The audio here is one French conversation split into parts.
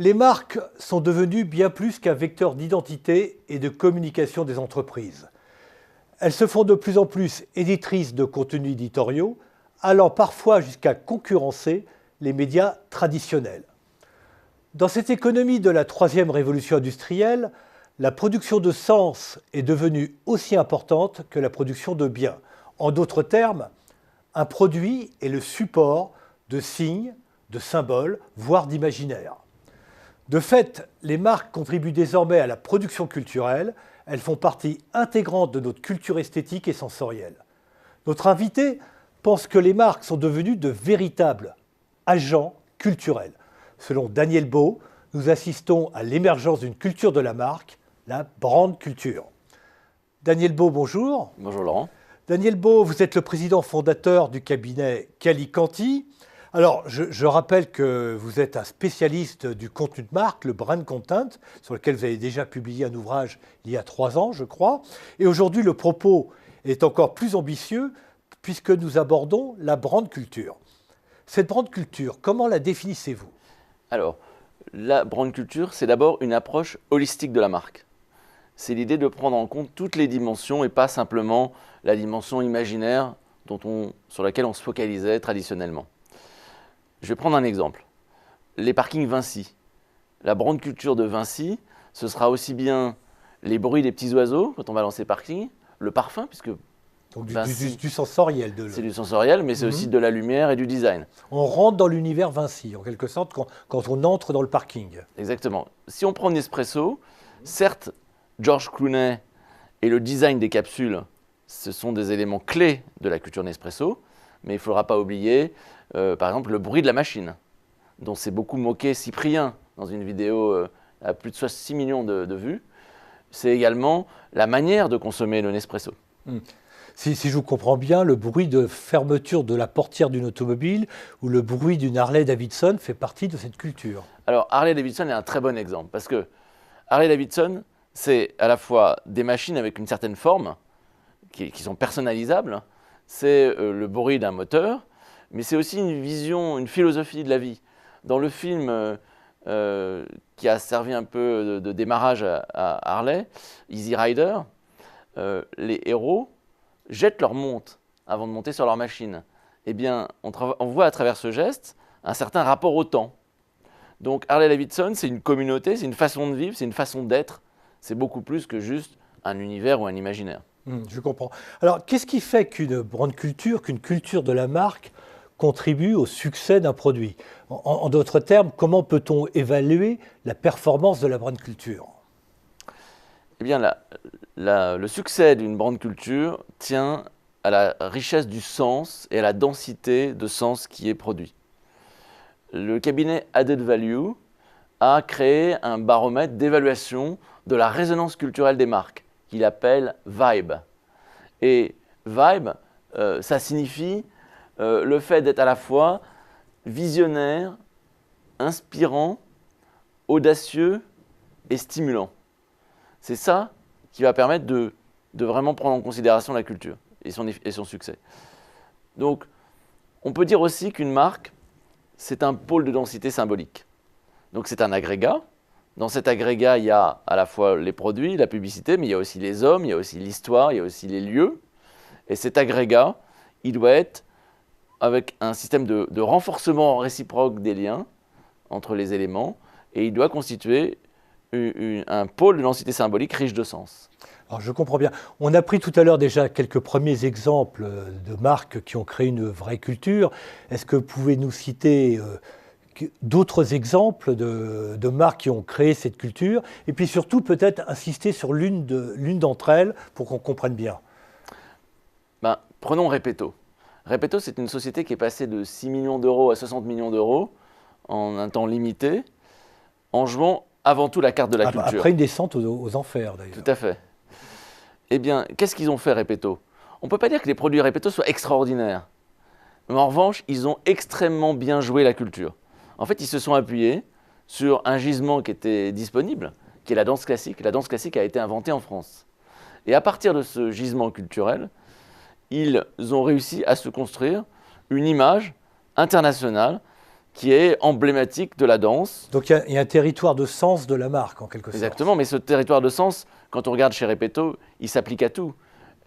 Les marques sont devenues bien plus qu'un vecteur d'identité et de communication des entreprises. Elles se font de plus en plus éditrices de contenus éditoriaux, allant parfois jusqu'à concurrencer les médias traditionnels. Dans cette économie de la troisième révolution industrielle, la production de sens est devenue aussi importante que la production de biens. En d'autres termes, un produit est le support de signes, de symboles, voire d'imaginaires. De fait, les marques contribuent désormais à la production culturelle. Elles font partie intégrante de notre culture esthétique et sensorielle. Notre invité pense que les marques sont devenues de véritables agents culturels. Selon Daniel Beau, nous assistons à l'émergence d'une culture de la marque, la brand culture. Daniel Beau, bonjour. Bonjour Laurent. Daniel Beau, vous êtes le président fondateur du cabinet Calicanti. Alors, je rappelle que vous êtes un spécialiste du contenu de marque, le brand content, sur lequel vous avez déjà publié un ouvrage il y a 3 ans, je crois. Et aujourd'hui, le propos est encore plus ambitieux puisque nous abordons la brand culture. Cette brand culture, comment la définissez-vous ? Alors, la brand culture, c'est d'abord une approche holistique de la marque. C'est l'idée de prendre en compte toutes les dimensions et pas simplement la dimension imaginaire sur laquelle on se focalisait traditionnellement. Je vais prendre un exemple. Les parkings Vinci. La brand culture de Vinci, ce sera aussi bien les bruits des petits oiseaux quand on va dans ces parkings, le parfum, puisque donc Vinci, du sensoriel. c'est du sensoriel, mais c'est aussi de la lumière et du design. On rentre dans l'univers Vinci, en quelque sorte, quand on entre dans le parking. Exactement. Si on prend Nespresso, certes, George Clooney et le design des capsules, ce sont des éléments clés de la culture Nespresso, mais il ne faudra pas oublier, par exemple, le bruit de la machine, dont s'est beaucoup moqué Cyprien dans une vidéo à plus de 6 millions de vues. C'est également la manière de consommer le Nespresso. Si je vous comprends bien, le bruit de fermeture de la portière d'une automobile ou le bruit d'une Harley-Davidson fait partie de cette culture. Alors, Harley-Davidson est un très bon exemple, parce que Harley-Davidson, c'est à la fois des machines avec une certaine forme, qui sont personnalisables, c'est le bruit d'un moteur, mais c'est aussi une vision, une philosophie de la vie. Dans le film qui a servi un peu de démarrage à Harley, Easy Rider, les héros jettent leur montre avant de monter sur leur machine. Eh bien, on voit à travers ce geste un certain rapport au temps. Donc Harley-Davidson, c'est une communauté, c'est une façon de vivre, c'est une façon d'être. C'est beaucoup plus que juste un univers ou un imaginaire. Je comprends. Alors, qu'est-ce qui fait qu'une brand culture, qu'une culture de la marque contribue au succès d'un produit ? En d'autres termes, comment peut-on évaluer la performance de la brand culture ? Eh bien, le succès d'une brand culture tient à la richesse du sens et à la densité de sens qui est produit. Le cabinet Added Value a créé un baromètre d'évaluation de la résonance culturelle des marques, qu'il appelle Vibe. Et Vibe, ça signifie le fait d'être à la fois visionnaire, inspirant, audacieux et stimulant. C'est ça qui va permettre de vraiment prendre en considération la culture et son succès. Donc, on peut dire aussi qu'une marque, c'est un pôle de densité symbolique. Donc, c'est un agrégat. Dans cet agrégat, il y a à la fois les produits, la publicité, mais il y a aussi les hommes, il y a aussi l'histoire, il y a aussi les lieux. Et cet agrégat, il doit être avec un système de renforcement réciproque des liens entre les éléments, et il doit constituer un pôle de densité symbolique riche de sens. Alors, je comprends bien. On a pris tout à l'heure déjà quelques premiers exemples de marques qui ont créé une vraie culture. Est-ce que vous pouvez nous citer d'autres exemples de marques qui ont créé cette culture, et puis surtout peut-être insister sur l'une d'entre elles pour qu'on comprenne bien. Prenons Repetto. Repetto, c'est une société qui est passée de 6 millions d'euros à 60 millions d'euros en un temps limité, en jouant avant tout la carte de la culture. Après une descente aux enfers d'ailleurs. Tout à fait. Eh bien, qu'est-ce qu'ils ont fait Repetto ? On ne peut pas dire que les produits Repetto soient extraordinaires, mais en revanche, ils ont extrêmement bien joué la culture. En fait, ils se sont appuyés sur un gisement qui était disponible, qui est la danse classique. La danse classique a été inventée en France. Et à partir de ce gisement culturel, ils ont réussi à se construire une image internationale qui est emblématique de la danse. Donc il y a un territoire de sens de la marque, en quelque sorte. Exactement, mais ce territoire de sens, quand on regarde chez Repetto, il s'applique à tout.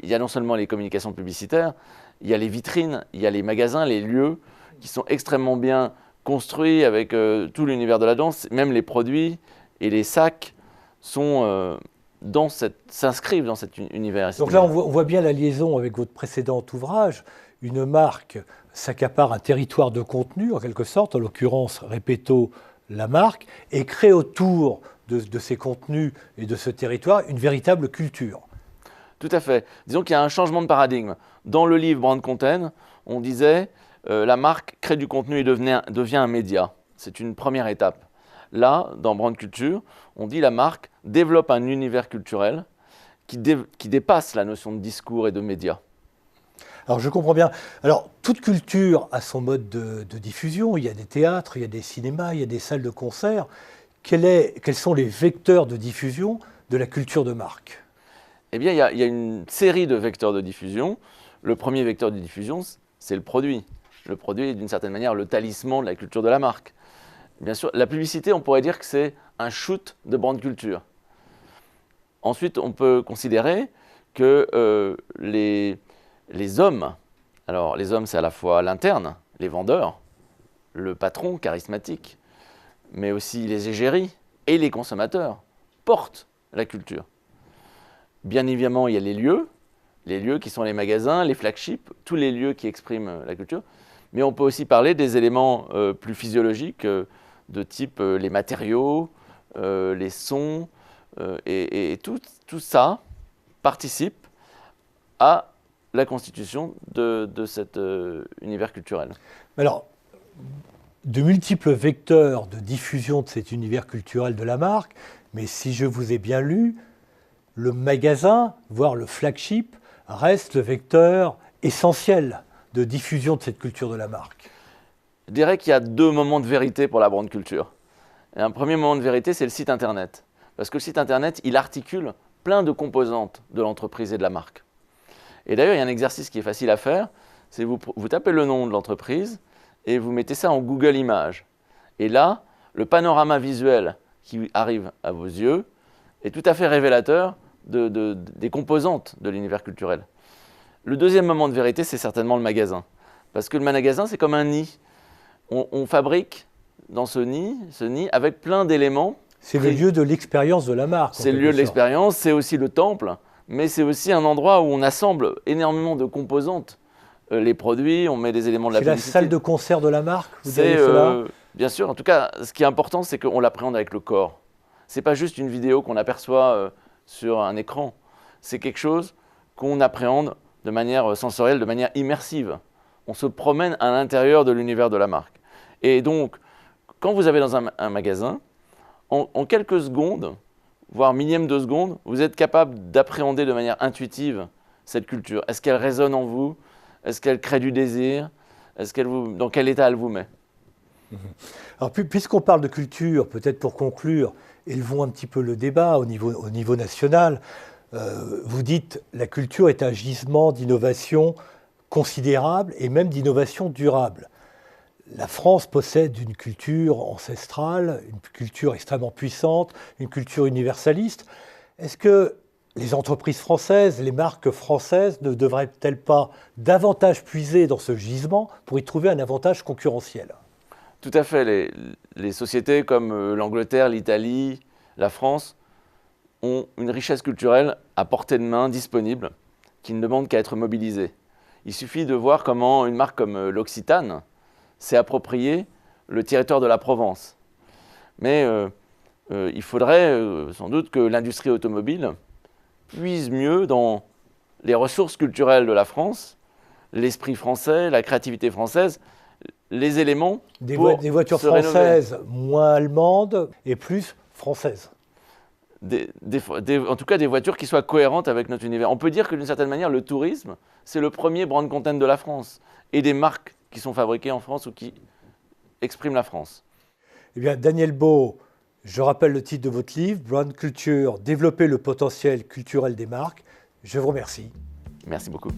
Il y a non seulement les communications publicitaires, il y a les vitrines, il y a les magasins, les lieux qui sont extrêmement bien construits avec tout l'univers de la danse, même les produits et les sacs s'inscrivent dans cet univers. Donc là, on voit bien la liaison avec votre précédent ouvrage. Une marque s'accapare un territoire de contenu, en quelque sorte, en l'occurrence Repetto, la marque, et crée autour de ces contenus et de ce territoire une véritable culture. Tout à fait. Disons qu'il y a un changement de paradigme. Dans le livre Brand Content, on disait la marque crée du contenu et devient un média. C'est une première étape. Là, dans Brand Culture, on dit la marque développe un univers culturel qui dépasse la notion de discours et de média. Alors je comprends bien. Alors toute culture a son mode de diffusion. Il y a des théâtres, il y a des cinémas, il y a des salles de concert. Quels sont les vecteurs de diffusion de la culture de marque? Eh bien, il y a une série de vecteurs de diffusion. Le premier vecteur de diffusion, c'est le produit. Le produit est d'une certaine manière le talisman de la culture de la marque. Bien sûr, la publicité, on pourrait dire que c'est un shoot de brand culture. Ensuite, on peut considérer que les hommes, alors les hommes, c'est à la fois l'interne, les vendeurs, le patron charismatique, mais aussi les égéries et les consommateurs portent la culture. Bien évidemment, il y a les lieux qui sont les magasins, les flagships, tous les lieux qui expriment la culture. Mais on peut aussi parler des éléments plus physiologiques de type les matériaux, les sons, et tout ça participe à la constitution de cet univers culturel. Alors, de multiples vecteurs de diffusion de cet univers culturel de la marque, mais si je vous ai bien lu, le magasin, voire le flagship, reste le vecteur essentiel de diffusion de cette culture de la marque. Je dirais qu'il y a deux moments de vérité pour la brand culture. Et un premier moment de vérité, c'est le site internet. Parce que le site internet, il articule plein de composantes de l'entreprise et de la marque. Et d'ailleurs, il y a un exercice qui est facile à faire, c'est vous tapez le nom de l'entreprise et vous mettez ça en Google Images. Et là, le panorama visuel qui arrive à vos yeux est tout à fait révélateur des composantes de l'univers culturel. Le deuxième moment de vérité, c'est certainement le magasin. Parce que le magasin, c'est comme un nid. On fabrique dans ce nid avec plein d'éléments. C'est le lieu de l'expérience de la marque. C'est le lieu de l'expérience, c'est aussi le temple, mais c'est aussi un endroit où on assemble énormément de composantes. Les produits, on met des éléments de la publicité. C'est la salle de concert de la marque, vous diriez C'est cela bien sûr. En tout cas, ce qui est important, c'est qu'on l'appréhende avec le corps. Ce n'est pas juste une vidéo qu'on aperçoit sur un écran. C'est quelque chose qu'on appréhende de manière sensorielle, de manière immersive. On se promène à l'intérieur de l'univers de la marque. Et donc, quand vous avez dans un magasin, en quelques secondes, voire millièmes de seconde, vous êtes capable d'appréhender de manière intuitive cette culture. Est-ce qu'elle résonne en vous? Est-ce qu'elle crée du désir? Dans quel état elle vous met? Alors, puisqu'on parle de culture, peut-être pour conclure, élevons un petit peu le débat au niveau national. Vous dites la culture est un gisement d'innovation considérable et même d'innovation durable. La France possède une culture ancestrale, une culture extrêmement puissante, une culture universaliste. Est-ce que les entreprises françaises, les marques françaises ne devraient-elles pas davantage puiser dans ce gisement pour y trouver un avantage concurrentiel? Tout à fait. Les sociétés comme l'Angleterre, l'Italie, la France ont une richesse culturelle à portée de main, disponible, qui ne demande qu'à être mobilisée. Il suffit de voir comment une marque comme l'Occitane s'est appropriée le territoire de la Provence. Mais il faudrait sans doute que l'industrie automobile puise mieux dans les ressources culturelles de la France, l'esprit français, la créativité française, les éléments des pour voitures se rénover. françaises moins allemandes et plus françaises. En tout cas, des voitures qui soient cohérentes avec notre univers. On peut dire que d'une certaine manière, le tourisme, c'est le premier brand content de la France. Et des marques qui sont fabriquées en France ou qui expriment la France. Eh bien, Daniel Baux, je rappelle le titre de votre livre, Brand Culture, développer le potentiel culturel des marques. Je vous remercie. Merci beaucoup.